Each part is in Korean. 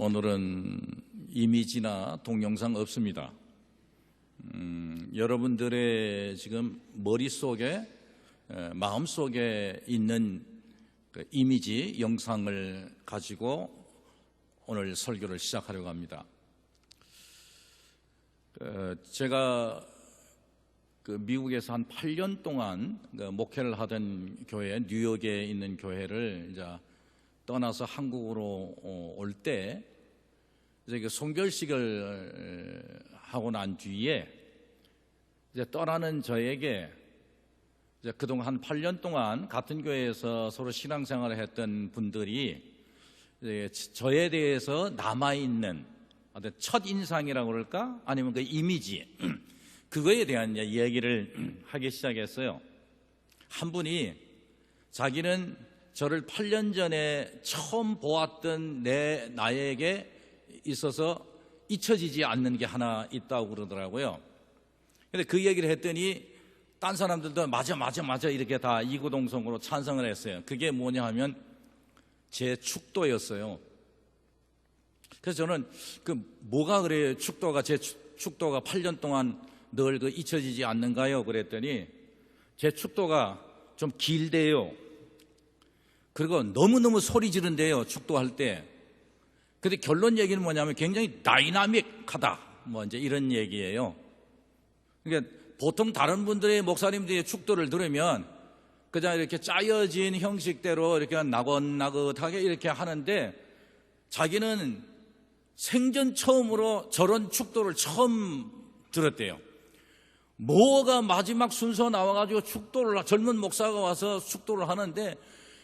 오늘은 이미지나 동영상 없습니다. 여러분들의 지금 머릿속에 마음속에 있는 그 이미지 영상을 가지고 오늘 설교를 시작하려고 합니다. 제가 미국에서 한 8년 동안 목회를 하던 교회, 뉴욕에 있는 교회를 이제 떠나서 한국으로 올 때 이제 송결식을 하고 난 뒤에 이제 떠나는 저에게 이제 그동안 한 8년 동안 같은 교회에서 서로 신앙생활을 했던 분들이 이제 저에 대해서 남아있는 어떤 첫인상이라고 그럴까? 아니면 그 이미지 그거에 대한 얘기를 하기 시작했어요. 한 분이 자기는 저를 8년 전에 처음 보았던 나에게 있어서 잊혀지지 않는 게 하나 있다고 그러더라고요. 근데 그 얘기를 했더니 딴 사람들도 맞아 이렇게 다 이구동성으로 찬성을 했어요. 그게 뭐냐 하면 제 축도였어요. 그래서 저는 뭐가 그래요? 제 축도가 8년 동안 늘 잊혀지지 않는가요? 그랬더니 제 축도가 좀 길대요. 그리고 너무너무 소리 지른대요, 축도할 때. 근데 결론 얘기는 뭐냐면 굉장히 다이나믹하다. 이제 이런 얘기예요. 그러니까 보통 다른 분들의 목사님들의 축도를 들으면 그냥 이렇게 짜여진 형식대로 이렇게 나긋나긋하게 이렇게 하는데 자기는 생전 처음으로 저런 축도를 처음 들었대요. 뭐가 마지막 순서 나와가지고 젊은 목사가 와서 축도를 하는데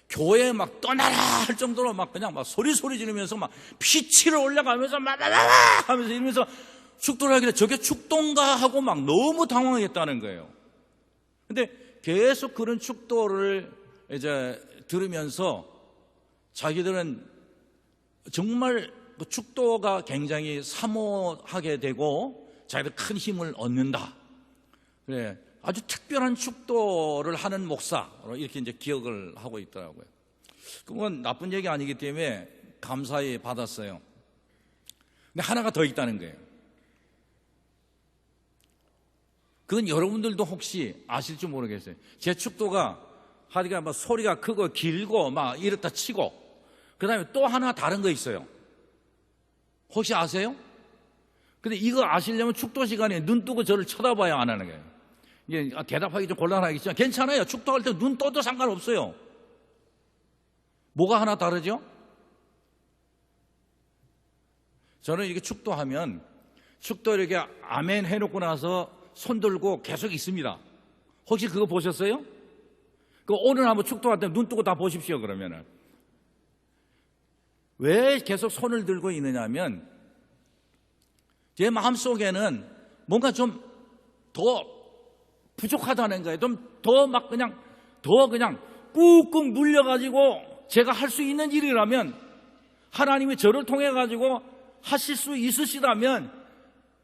교회에 막 떠나라 할 정도로 그냥 소리 지르면서 피치를 올려가면서 하면서 이러면서 축도를 하길래 저게 축도인가 하고 너무 당황했다는 거예요. 근데 계속 그런 축도를 이제 들으면서 자기들은 정말 그 축도가 굉장히 사모하게 되고 자기들 큰 힘을 얻는다. 그래, 아주 특별한 축도를 하는 목사로 이렇게 이제 기억을 하고 있더라고요. 그건 나쁜 얘기 아니기 때문에 감사히 받았어요. 근데 하나가 더 있다는 거예요. 그건 여러분들도 혹시 아실지 모르겠어요. 제 축도가 하여간 소리가 크고 길고 이렇다 치고 그 다음에 또 하나 다른 거 있어요. 혹시 아세요? 근데 이거 아시려면 축도 시간에 눈 뜨고 저를 쳐다봐야 안 하는 거예요. 이게 대답하기 좀 곤란하겠지만 괜찮아요. 축도할 때 눈 떠도 상관없어요. 뭐가 하나 다르죠? 저는 이렇게 축도하면 축도 이렇게 아멘 해놓고 나서 손 들고 계속 있습니다. 혹시 그거 보셨어요? 오늘 한번 축도할 때 눈 뜨고 다 보십시오. 그러면은 왜 계속 손을 들고 있느냐면 제 마음속에는 뭔가 좀 더 부족하다는 거예요. 좀 더 그냥 꾹꾹 눌려가지고 제가 할 수 있는 일이라면 하나님이 저를 통해 가지고 하실 수 있으시다면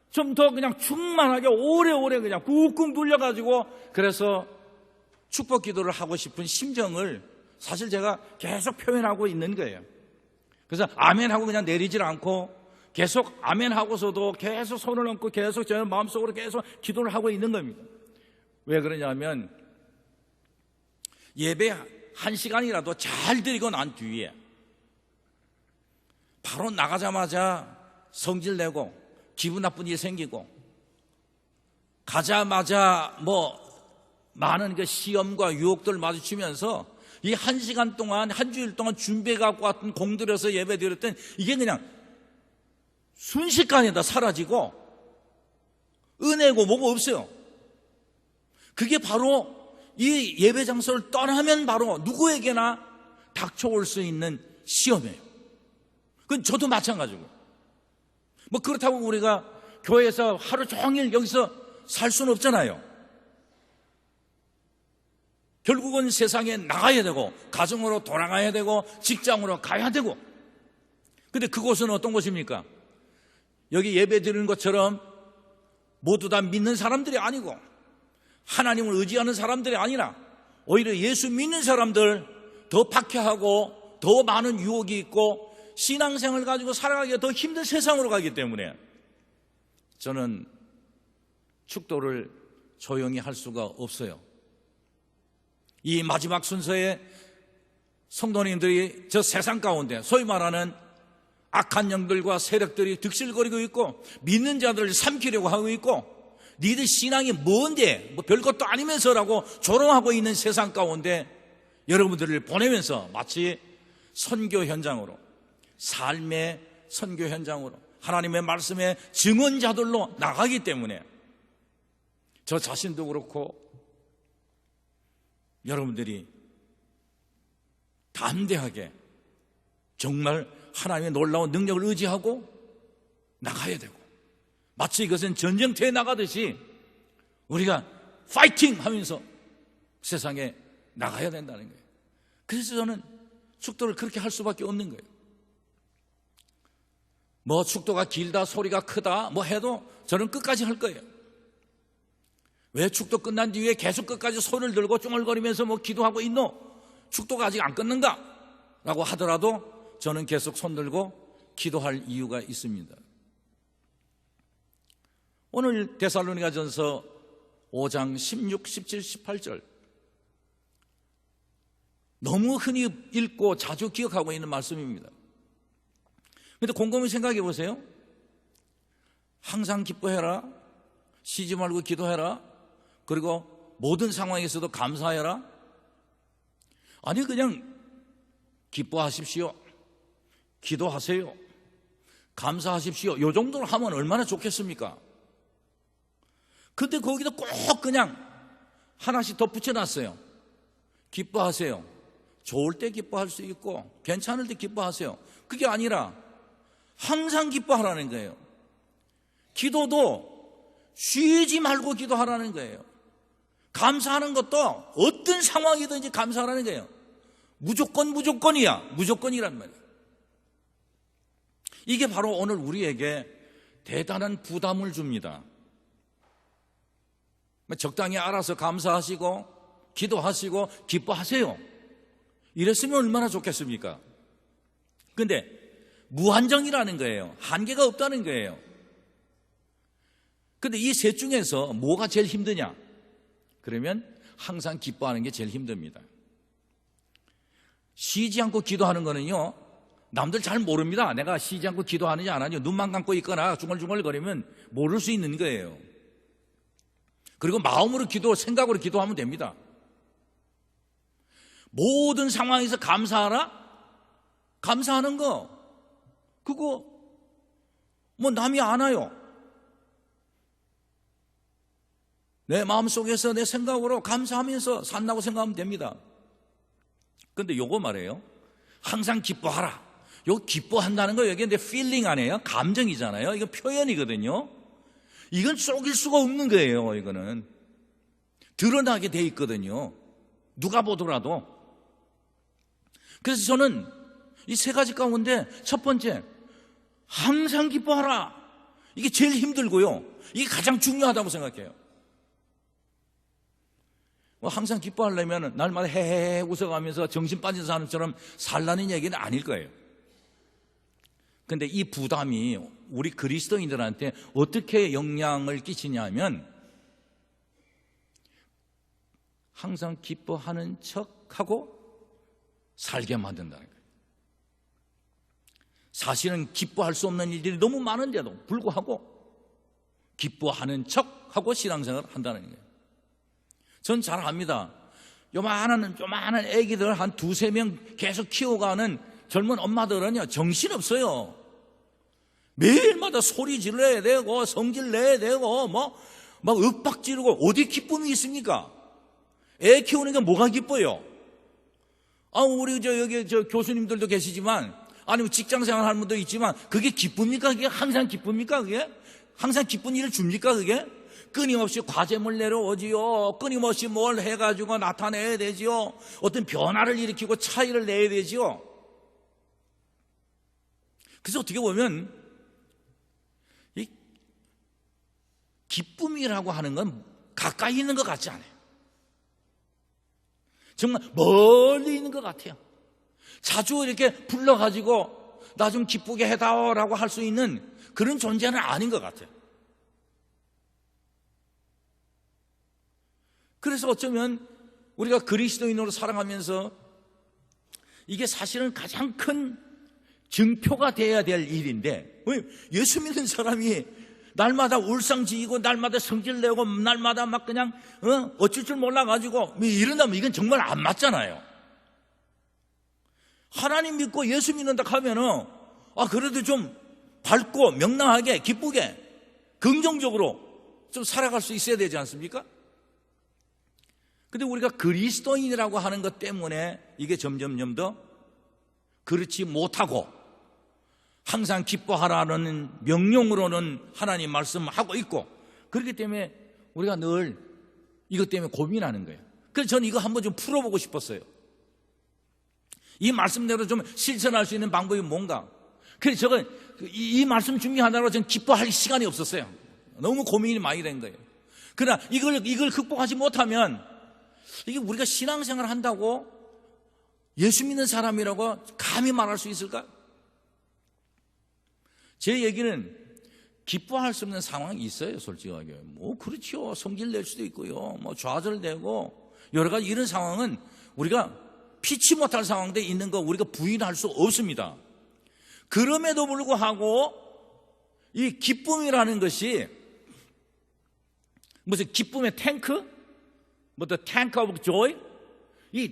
좀 더 그냥 충만하게 오래오래 그냥 꾹꾹 눌려가지고 그래서 축복 기도를 하고 싶은 심정을 사실 제가 계속 표현하고 있는 거예요. 그래서 아멘하고 그냥 내리질 않고 계속 아멘하고서도 계속 손을 얹고 계속 제 마음속으로 계속 기도를 하고 있는 겁니다. 왜 그러냐면 예배 1시간이라도 잘 드리고 난 뒤에 바로 나가자마자 성질내고 기분 나쁜 일이 생기고 가자마자 많은 시험과 유혹들 마주치면서 이 1시간 동안 한 주일 동안 준비해갖고 왔던 공들여서 예배 드렸던 이게 그냥 순식간에 다 사라지고 은혜고 뭐고 없어요. 그게 바로 이 예배 장소를 떠나면 바로 누구에게나 닥쳐올 수 있는 시험이에요. 그건 저도 마찬가지고. 그렇다고 우리가 교회에서 하루 종일 여기서 살 수는 없잖아요. 결국은 세상에 나가야 되고 가정으로 돌아가야 되고 직장으로 가야 되고. 근데 그곳은 어떤 곳입니까? 여기 예배 드리는 것처럼 모두 다 믿는 사람들이 아니고 하나님을 의지하는 사람들이 아니라 오히려 예수 믿는 사람들 더 박해하고 더 많은 유혹이 있고 신앙생활을 가지고 살아가기가 더 힘든 세상으로 가기 때문에 저는 축도를 조용히 할 수가 없어요. 이 마지막 순서에 성도님들이 저 세상 가운데 소위 말하는 악한 영들과 세력들이 득실거리고 있고 믿는 자들을 삼키려고 하고 있고 니들 신앙이 뭔데 뭐 별것도 아니면서라고 조롱하고 있는 세상 가운데 여러분들을 보내면서 마치 선교 현장으로, 삶의 선교 현장으로, 하나님의 말씀의 증언자들로 나가기 때문에 저 자신도 그렇고 여러분들이 담대하게 정말 하나님의 놀라운 능력을 의지하고 나가야 되고, 마치 이것은 전쟁터에 나가듯이 우리가 파이팅 하면서 세상에 나가야 된다는 거예요. 그래서 저는 축도를 그렇게 할 수밖에 없는 거예요. 뭐 축도가 길다, 소리가 크다 뭐 해도 저는 끝까지 할 거예요. 왜 축도 끝난 뒤에 계속 끝까지 손을 들고 쫑얼거리면서 뭐 기도하고 있노? 축도가 아직 안 끝는가? 라고 하더라도 저는 계속 손 들고 기도할 이유가 있습니다. 오늘 데살로니가전서 5장 16, 17, 18절 너무 흔히 읽고 자주 기억하고 있는 말씀입니다. 그런데 곰곰이 생각해 보세요. 항상 기뻐해라, 쉬지 말고 기도해라, 그리고 모든 상황에서도 감사해라. 아니 그냥 기뻐하십시오, 기도하세요, 감사하십시오, 이 정도로 하면 얼마나 좋겠습니까? 근데 거기다 꼭 그냥 하나씩 덧붙여놨어요. 기뻐하세요. 좋을 때 기뻐할 수 있고 괜찮을 때 기뻐하세요. 그게 아니라 항상 기뻐하라는 거예요. 기도도 쉬지 말고 기도하라는 거예요. 감사하는 것도 어떤 상황이든지 감사하라는 거예요. 무조건이야. 무조건이란 말이에요. 이게 바로 오늘 우리에게 대단한 부담을 줍니다. 적당히 알아서 감사하시고 기도하시고 기뻐하세요. 이랬으면 얼마나 좋겠습니까? 근데 무한정이라는 거예요. 한계가 없다는 거예요. 근데 이 셋 중에서 뭐가 제일 힘드냐? 그러면 항상 기뻐하는 게 제일 힘듭니다. 쉬지 않고 기도하는 거는요, 남들 잘 모릅니다. 내가 쉬지 않고 기도하느냐 안 하느냐 눈만 감고 있거나 중얼중얼거리면 모를 수 있는 거예요. 그리고 마음으로 생각으로 기도하면 됩니다. 모든 상황에서 감사하라? 감사하는 거 그거 뭐 남이 아나요? 내 마음속에서 내 생각으로 감사하면서 산다고 생각하면 됩니다. 근데 요거 말이에요. 항상 기뻐하라. 요 기뻐한다는 거 여기 근데 feeling 아니에요? 감정이잖아요. 이거 표현이거든요. 이건 속일 수가 없는 거예요. 이거는 드러나게 돼 있거든요. 누가 보더라도. 그래서 저는 이 세 가지 가운데 첫 번째, 항상 기뻐하라. 이게 제일 힘들고요. 이게 가장 중요하다고 생각해요. 항상 기뻐하려면 날마다 헤헤헤 웃어가면서 정신 빠진 사람처럼 살라는 얘기는 아닐 거예요. 근데 이 부담이 우리 그리스도인들한테 어떻게 영향을 끼치냐면 항상 기뻐하는 척하고 살게 만든다는 거예요. 사실은 기뻐할 수 없는 일들이 너무 많은데도 불구하고 기뻐하는 척하고 신앙생활을 한다는 거예요. 전 잘 압니다. 요만한 애기들 한 2-3명 계속 키워가는 젊은 엄마들은요, 정신없어요. 매일마다 소리 질러야 되고 성질 내야 되고 막 윽박 지르고 어디 기쁨이 있습니까? 애 키우는 게 뭐가 기뻐요? 우리 여기 교수님들도 계시지만, 아니면 직장생활 하는 분도 있지만, 그게 기쁩니까? 그게 항상 기쁩니까? 그게 항상 기쁜 일을 줍니까? 그게 끊임없이 과제물 내려오지요. 끊임없이 뭘 해가지고 나타내야 되지요. 어떤 변화를 일으키고 차이를 내야 되지요. 그래서 어떻게 보면 이 기쁨이라고 하는 건 가까이 있는 것 같지 않아요. 정말 멀리 있는 것 같아요. 자주 이렇게 불러가지고 나 좀 기쁘게 해다오라고 할 수 있는 그런 존재는 아닌 것 같아요. 그래서 어쩌면 우리가 그리스도인으로 살아가면서 이게 사실은 가장 큰 증표가 돼야 될 일인데, 왜 예수 믿는 사람이 날마다 울상지이고 날마다 성질내고 날마다 막 그냥 어쩔 줄 몰라가지고 이런다면 이건 정말 안 맞잖아요. 하나님 믿고 예수 믿는다 하면은 그래도 좀 밝고 명랑하게 기쁘게 긍정적으로 좀 살아갈 수 있어야 되지 않습니까? 근데 우리가 그리스도인이라고 하는 것 때문에 이게 점점 더 그렇지 못하고 항상 기뻐하라는 명령으로는 하나님 말씀하고 있고, 그렇기 때문에 우리가 늘 이것 때문에 고민하는 거예요. 그래서 저는 이거 한번 좀 풀어보고 싶었어요. 이 말씀대로 좀 실천할 수 있는 방법이 뭔가. 그래서 저는 이 말씀 준비하느라고 저는 기뻐할 시간이 없었어요. 너무 고민이 많이 된 거예요. 그러나 이걸 극복하지 못하면 이게 우리가 신앙생활을 한다고 예수 믿는 사람이라고 감히 말할 수 있을까? 제 얘기는 기뻐할 수 없는 상황이 있어요, 솔직하게. 그렇죠. 성질 낼 수도 있고요. 좌절되고 여러 가지 이런 상황은 우리가 피치 못할 상황에 있는 거 우리가 부인할 수 없습니다. 그럼에도 불구하고 이 기쁨이라는 것이 무슨 기쁨의 탱크? The tank of joy? 이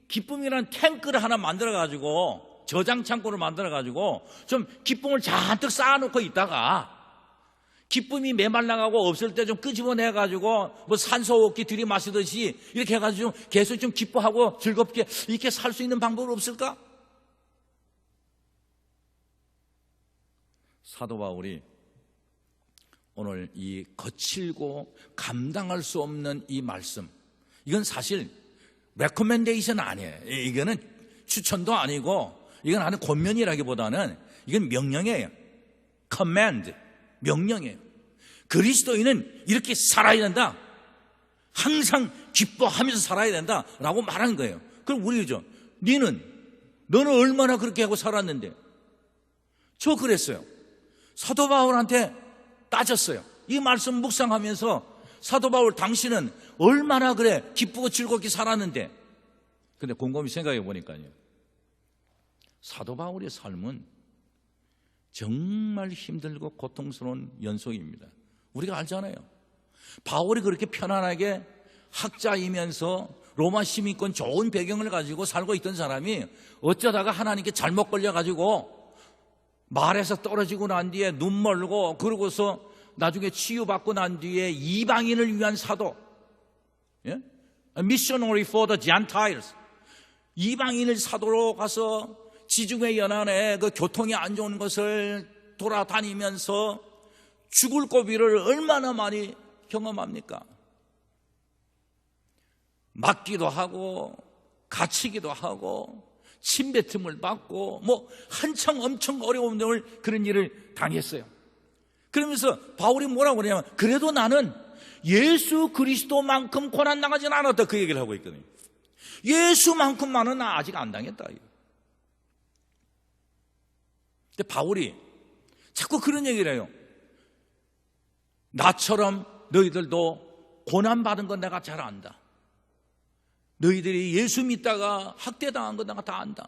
기쁨이라는 탱크를 하나 만들어가지고 저장 창고를 만들어가지고 좀 기쁨을 잔뜩 쌓아놓고 있다가 기쁨이 메말라가고 없을 때 좀 끄집어내가지고 산소호흡기 들이마시듯이 이렇게 해가지고 좀 계속 좀 기뻐하고 즐겁게 이렇게 살 수 있는 방법은 없을까? 사도 바울이 오늘 이 거칠고 감당할 수 없는 이 말씀, 이건 사실 레코멘데이션 아니에요. 이거는 추천도 아니고 이건 하는 권면이라기보다는 이건 명령이에요. command, 명령이에요. 그리스도인은 이렇게 살아야 된다. 항상 기뻐하면서 살아야 된다라고 말하는 거예요. 그럼 우리죠. 너는 얼마나 그렇게 하고 살았는데? 저 그랬어요. 사도 바울한테 따졌어요. 이 말씀 묵상하면서 사도 바울 당신은 얼마나 그래 기쁘고 즐겁게 살았는데. 근데 곰곰이 생각해 보니까요, 사도 바울의 삶은 정말 힘들고 고통스러운 연속입니다. 우리가 알잖아요. 바울이 그렇게 편안하게 학자이면서 로마 시민권 좋은 배경을 가지고 살고 있던 사람이 어쩌다가 하나님께 잘못 걸려가지고 말에서 떨어지고 난 뒤에 눈 멀고 그러고서 나중에 치유받고 난 뒤에 이방인을 위한 사도, A missionary for the Gentiles, 이방인을 사도로 가서 지중해 연안에 그 교통이 안 좋은 것을 돌아다니면서 죽을 고비를 얼마나 많이 경험합니까? 맞기도 하고 갇히기도 하고 침뱉음을 받고 한창 엄청 어려운 그런 일을 당했어요. 그러면서 바울이 뭐라고 그러냐면, 그래도 나는 예수 그리스도만큼 고난 당하지는 않았다, 그 얘기를 하고 있거든요. 예수만큼만은 나 아직 안 당했다. 근데 바울이 자꾸 그런 얘기를 해요. 나처럼 너희들도 고난받은 건 내가 잘 안다. 너희들이 예수 믿다가 학대당한 건 내가 다 안다.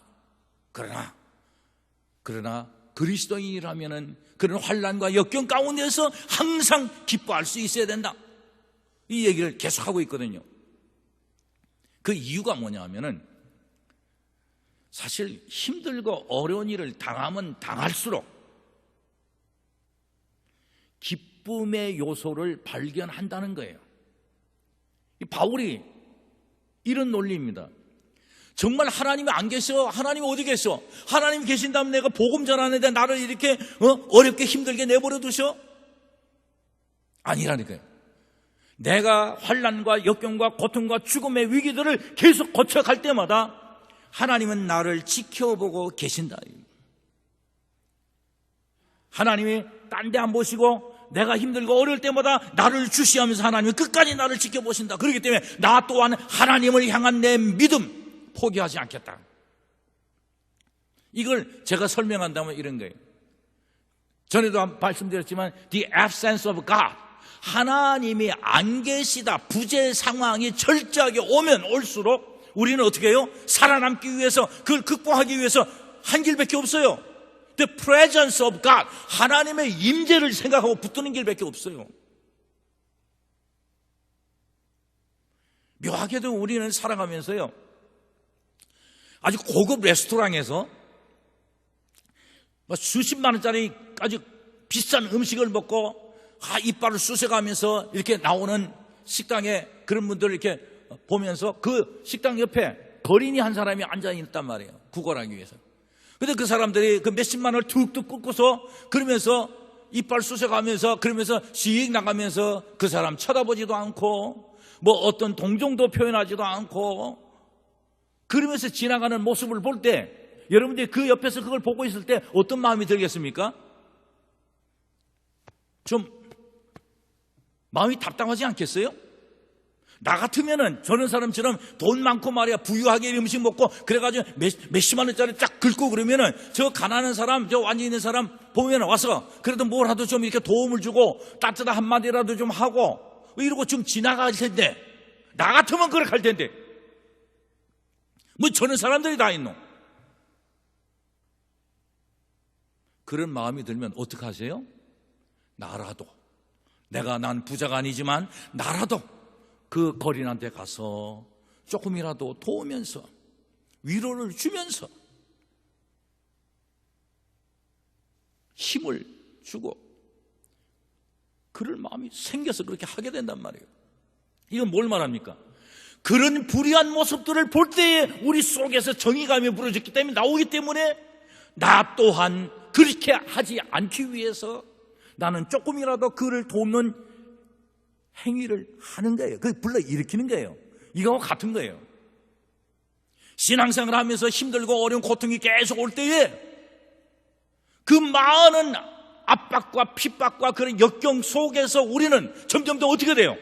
그러나 그리스도인이라면은 그런 환난과 역경 가운데서 항상 기뻐할 수 있어야 된다. 이 얘기를 계속하고 있거든요. 그 이유가 뭐냐 하면은 사실 힘들고 어려운 일을 당하면 당할수록 기쁨의 요소를 발견한다는 거예요. 바울이 이런 논리입니다. 정말 하나님이 안 계셔? 하나님이 어디 계셔? 하나님이 계신다면 내가 복음 전하는데 나를 이렇게 어렵게 힘들게 내버려 두셔? 아니라니까요. 내가 환난과 역경과 고통과 죽음의 위기들을 계속 거쳐갈 때마다 하나님은 나를 지켜보고 계신다. 하나님이 딴 데 안 보시고 내가 힘들고 어려울 때마다 나를 주시하면서 하나님은 끝까지 나를 지켜보신다. 그렇기 때문에 나 또한 하나님을 향한 내 믿음 포기하지 않겠다. 이걸 제가 설명한다면 이런 거예요. 전에도 말씀드렸지만 the absence of God, 하나님이 안 계시다, 부재 상황이 철저하게 오면 올수록 우리는 어떻게 해요? 살아남기 위해서, 그걸 극복하기 위해서 한 길밖에 없어요. The presence of God, 하나님의 임재를 생각하고 붙드는 길밖에 없어요. 묘하게도 우리는 살아가면서요, 아주 고급 레스토랑에서 수십만 원짜리 아주 비싼 음식을 먹고 이빨을 쑤셔가면서 이렇게 나오는 식당에 그런 분들 이렇게 보면서 그 식당 옆에 거린이 한 사람이 앉아 있단 말이에요. 구걸하기 위해서. 근데 그 사람들이 그 몇십만 원을 툭툭 꽂고서 그러면서 이빨 쑤셔가면서 그러면서 씩 나가면서 그 사람 쳐다보지도 않고 뭐 어떤 동정도 표현하지도 않고 그러면서 지나가는 모습을 볼 때 여러분들이 그 옆에서 그걸 보고 있을 때 어떤 마음이 들겠습니까? 좀 마음이 답답하지 않겠어요? 나 같으면은 저런 사람처럼 돈 많고 말이야 부유하게 음식 먹고 그래가지고 몇십만 원짜리 쫙 긁고 그러면은 저 가난한 사람, 저 앉아 있는 사람 보면 와서 그래도 뭐라도 좀 이렇게 도움을 주고 따뜻한 한마디라도 좀 하고 이러고 좀 지나갈 텐데, 나 같으면 그렇게 할 텐데 뭐 저런 사람들이 다 있노? 그런 마음이 들면 어떡하세요? 나라도, 난 부자가 아니지만 나라도 그 거린한테 가서 조금이라도 도우면서 위로를 주면서 힘을 주고 그럴 마음이 생겨서 그렇게 하게 된단 말이에요. 이건 뭘 말합니까? 그런 불의한 모습들을 볼 때에 우리 속에서 정의감이 부러졌기 때문에 나오기 때문에 나 또한 그렇게 하지 않기 위해서 나는 조금이라도 그를 돕는 행위를 하는 거예요. 그걸 불러일으키는 거예요. 이거하고 같은 거예요. 신앙생활을 하면서 힘들고 어려운 고통이 계속 올 때에 그 많은 압박과 핍박과 그런 역경 속에서 우리는 점점 더 어떻게 돼요?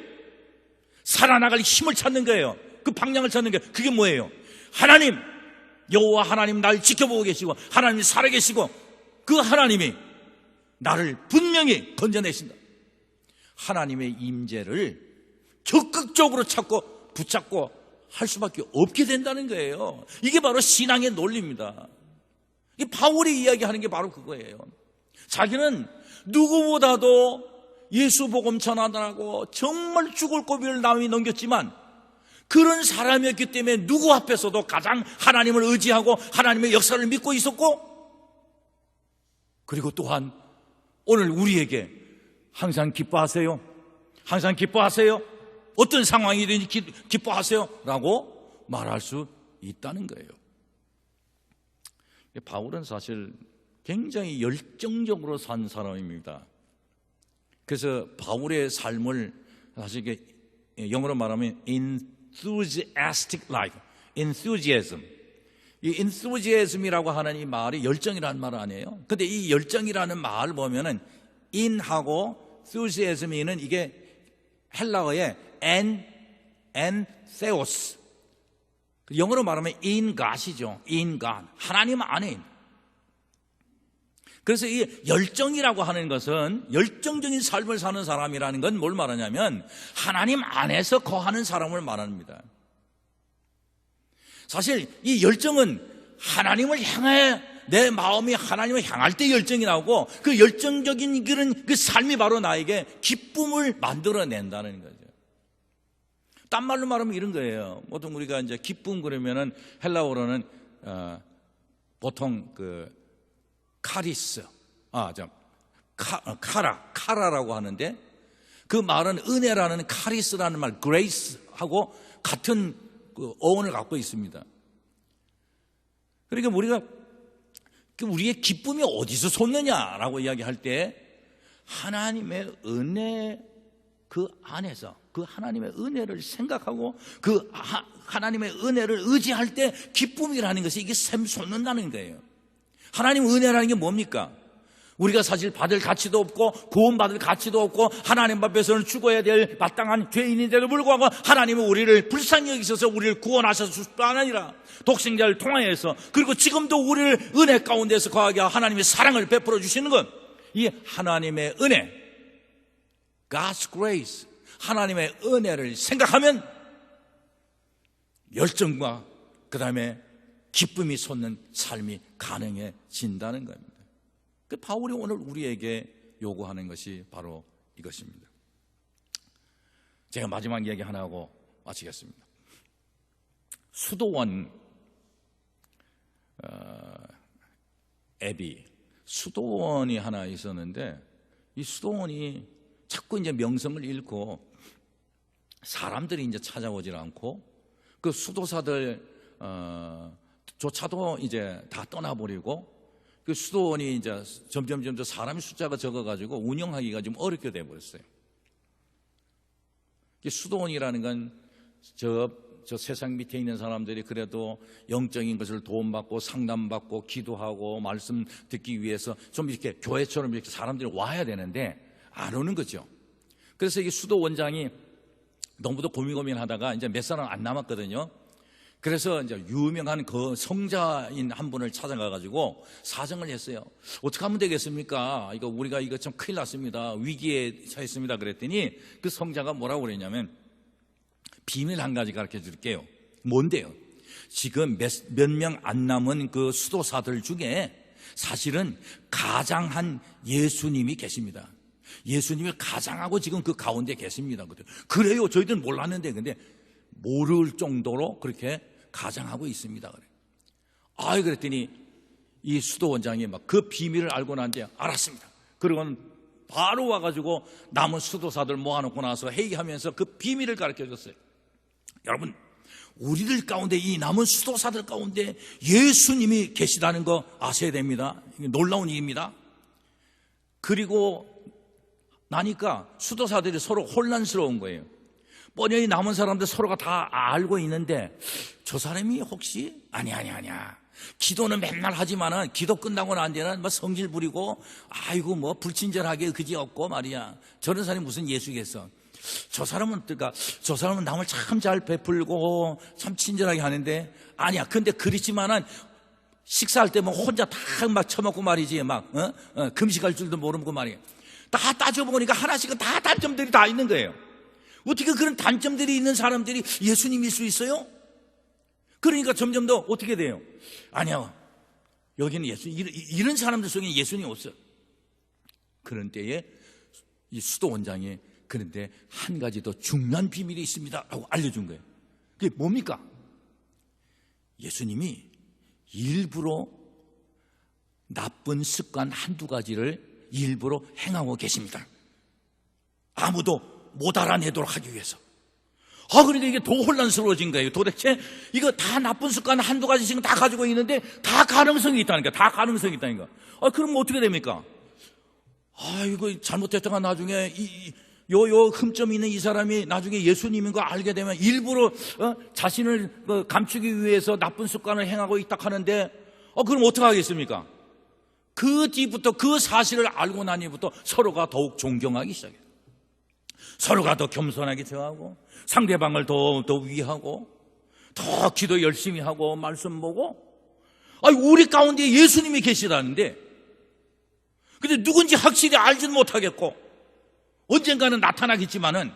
살아나갈 힘을 찾는 거예요. 그 방향을 찾는 거예요. 그게 뭐예요? 하나님, 여호와 하나님 나를 지켜보고 계시고 하나님이 살아계시고 그 하나님이 나를 분명히 건져내신다. 하나님의 임재를 적극적으로 찾고 붙잡고 할 수밖에 없게 된다는 거예요. 이게 바로 신앙의 논리입니다. 이 바울이 이야기하는 게 바로 그거예요. 자기는 누구보다도 예수 복음 전하느라고 정말 죽을 고비를 남이 넘겼지만 그런 사람이었기 때문에 누구 앞에서도 가장 하나님을 의지하고 하나님의 역사를 믿고 있었고, 그리고 또한 오늘 우리에게 항상 기뻐하세요, 항상 기뻐하세요, 어떤 상황이든지 기뻐하세요 라고 말할 수 있다는 거예요. 바울은 사실 굉장히 열정적으로 산 사람입니다. 그래서 바울의 삶을 사실 영어로 말하면 enthusiastic life, enthusiasm. 이 enthusiasm이라고 하는 이 말이 열정이라는 말 아니에요. 근데 이 열정이라는 말을 보면은 in하고 enthusiasm이는 이게 헬라어의 theos. 영어로 말하면 in God이죠. in God. 하나님 안에 있는. 그래서 이 열정이라고 하는 것은 열정적인 삶을 사는 사람이라는 건 뭘 말하냐면 하나님 안에서 거하는 사람을 말합니다. 사실 이 열정은 하나님을 향해 내 마음이 하나님을 향할 때 열정이 나오고 그 열정적인 그 삶이 바로 나에게 기쁨을 만들어낸다는 거죠. 딴 말로 말하면 이런 거예요. 보통 우리가 이제 기쁨 그러면은 헬라어로는 보통 그 카리스, 카라라고 하는데 그 말은 은혜라는 카리스라는 말, 그레이스하고 같은 그 어원을 갖고 있습니다. 그러니까 우리의 기쁨이 어디서 솟느냐라고 이야기할 때 하나님의 은혜 그 안에서 그 하나님의 은혜를 생각하고 그 하나님의 은혜를 의지할 때 기쁨이라는 것이 이게 샘솟는다는 거예요. 하나님 은혜라는 게 뭡니까? 우리가 사실 받을 가치도 없고 구원받을 가치도 없고 하나님 앞에서는 죽어야 될 마땅한 죄인인데도 불구하고 하나님은 우리를 불쌍히 여기셔서 우리를 구원하셨을 뿐 아니라 독생자를 통하여서 그리고 지금도 우리를 은혜 가운데서 거하게 하나님의 사랑을 베풀어 주시는 것, 이 하나님의 은혜, God's grace, 하나님의 은혜를 생각하면 열정과 그 다음에 기쁨이 솟는 삶이 가능해진다는 겁니다. 그 바울이 오늘 우리에게 요구하는 것이 바로 이것입니다. 제가 마지막 얘기 하나 하고 마치겠습니다. 수도원 앱이 수도원이 하나 있었는데 이 수도원이 자꾸 이제 명성을 잃고 사람들이 이제 찾아오질 않고 그 수도사들 조차도 이제 다 떠나버리고 그 수도원이 이제 점점 사람의 숫자가 적어가지고 운영하기가 좀 어렵게 돼버렸어요. 수도원이라는 건 저 세상 밑에 있는 사람들이 그래도 영적인 것을 도움받고 상담받고 기도하고 말씀 듣기 위해서 좀 이렇게 교회처럼 이렇게 사람들이 와야 되는데 안 오는 거죠. 그래서 이 수도원장이 너무도 고민하다가 이제 몇 사람 안 남았거든요. 그래서 이제 유명한 그 성자인 한 분을 찾아가가지고 사정을 했어요. 어떻게 하면 되겠습니까? 우리가 이거 참 큰일 났습니다. 위기에 처했습니다. 그랬더니 그 성자가 뭐라고 그랬냐면 비밀 한 가지 가르쳐 드릴게요. 뭔데요? 지금 몇 명 안 남은 그 수도사들 중에 사실은 가장한 예수님이 계십니다. 예수님이 가장하고 지금 그 가운데 계십니다. 그래요. 저희들은 몰랐는데 근데 모를 정도로 그렇게 가장하고 있습니다. 그래. 그랬더니 이 수도원장이 막 그 비밀을 알고 난 뒤에 알았습니다. 그러고는 바로 와가지고 남은 수도사들 모아놓고 나서 회의하면서 그 비밀을 가르쳐 줬어요. 여러분, 우리들 가운데 이 남은 수도사들 가운데 예수님이 계시다는 거 아셔야 됩니다. 이게 놀라운 일입니다. 그리고 나니까 수도사들이 서로 혼란스러운 거예요. 뻔히 남은 사람들 서로가 다 알고 있는데 저 사람이 혹시 아니야. 기도는 맨날 하지만은 기도 끝나고 난 뒤에는 뭐 성질 부리고 아이고 뭐 불친절하게 그지없고 말이야. 저런 사람이 무슨 예수겠어. 저 사람은 남을 참 잘 베풀고 참 친절하게 하는데 아니야. 근데 그렇지만은 식사할 때 뭐 혼자 다 막 처먹고 말이지 막 금식할 줄도 모르고 말이야. 다 따져보니까 하나씩은 다 단점들이 다 있는 거예요. 어떻게 그런 단점들이 있는 사람들이 예수님일 수 있어요? 그러니까 점점 더 어떻게 돼요? 아니야, 여기는 이런 사람들 속에 예수님이 없어. 그런 때에 이 수도원장이 그런데 한 가지 더 중요한 비밀이 있습니다 라고 알려준 거예요. 그게 뭡니까? 예수님이 일부러 나쁜 습관 한두 가지를 일부러 행하고 계십니다. 아무도 못 알아내도록 하기 위해서. 그러니까 이게 더 혼란스러워진 거예요. 도대체 이거 다 나쁜 습관 한두 가지씩 다 가지고 있는데 다 가능성이 있다니까. 다 가능성이 있다니까. 그럼 어떻게 됩니까? 이거 잘못했다가 나중에 요 흠점이 있는 이 사람이 나중에 예수님인 거 알게 되면 일부러 자신을 감추기 위해서 나쁜 습관을 행하고 있다 하는데 그럼 어떻게 하겠습니까? 그 뒤부터 그 사실을 알고 나니부터 서로가 더욱 존경하기 시작해요. 서로가 더 겸손하게 대하고 상대방을 더 위하고 더 기도 열심히 하고 말씀 보고 우리 가운데 예수님이 계시다는데 근데 누군지 확실히 알지는 못하겠고 언젠가는 나타나겠지만은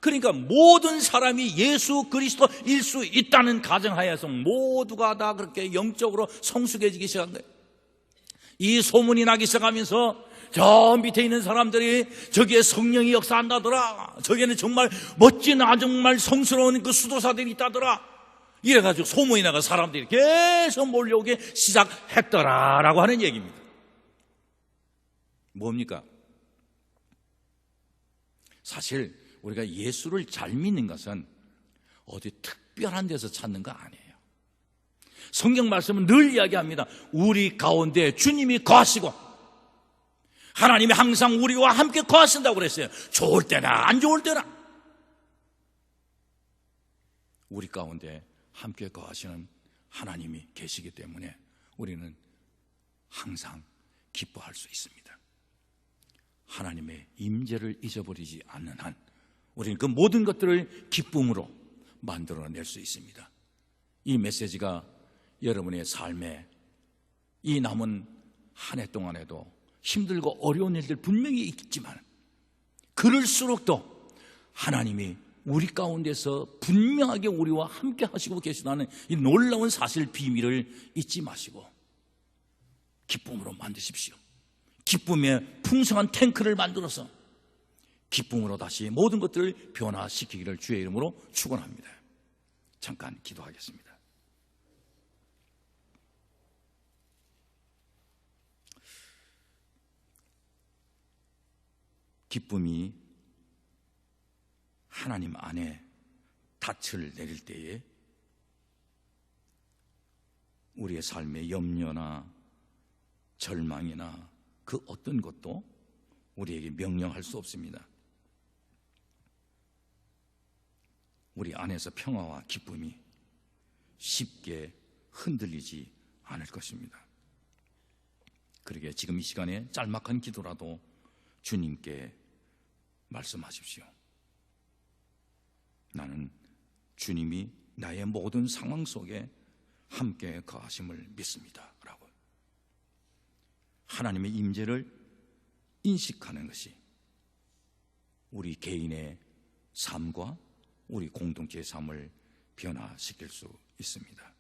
그러니까 모든 사람이 예수 그리스도일 수 있다는 가정하에서 모두가 다 그렇게 영적으로 성숙해지기 시작한 거예요. 이 소문이 나기 시작하면서 저 밑에 있는 사람들이 저기에 성령이 역사한다더라. 저기에는 정말 멋진 정말 성스러운 그 수도사들이 있다더라. 이래가지고 소문이 나가 사람들이 계속 몰려오게 시작했더라라고 하는 얘기입니다. 뭡니까? 사실 우리가 예수를 잘 믿는 것은 어디 특별한 데서 찾는 거 아니에요. 성경 말씀은 늘 이야기합니다. 우리 가운데 주님이 거하시고 하나님이 항상 우리와 함께 거하신다고 그랬어요. 좋을 때나 안 좋을 때나 우리 가운데 함께 거하시는 하나님이 계시기 때문에 우리는 항상 기뻐할 수 있습니다. 하나님의 임재를 잊어버리지 않는 한 우리는 그 모든 것들을 기쁨으로 만들어낼 수 있습니다. 이 메시지가 여러분의 삶에 이 남은 한 해 동안에도 힘들고 어려운 일들 분명히 있겠지만 그럴수록 더 하나님이 우리 가운데서 분명하게 우리와 함께 하시고 계시다는 이 놀라운 사실 비밀을 잊지 마시고 기쁨으로 만드십시오. 기쁨의 풍성한 탱크를 만들어서 기쁨으로 다시 모든 것들을 변화시키기를 주의 이름으로 축원합니다. 잠깐 기도하겠습니다. 기쁨이 하나님 안에 닻을 내릴 때에 우리의 삶의 염려나 절망이나 그 어떤 것도 우리에게 명령할 수 없습니다. 우리 안에서 평화와 기쁨이 쉽게 흔들리지 않을 것입니다. 그러게 지금 이 시간에 짤막한 기도라도 주님께 말씀하십시오. 나는 주님이 나의 모든 상황 속에 함께 거하심을 믿습니다 라고 하나님의 임재를 인식하는 것이 우리 개인의 삶과 우리 공동체의 삶을 변화시킬 수 있습니다.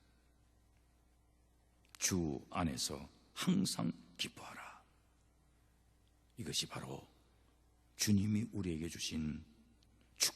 주 안에서 항상 기뻐하라. 이것이 바로 주님이 우리에게 주신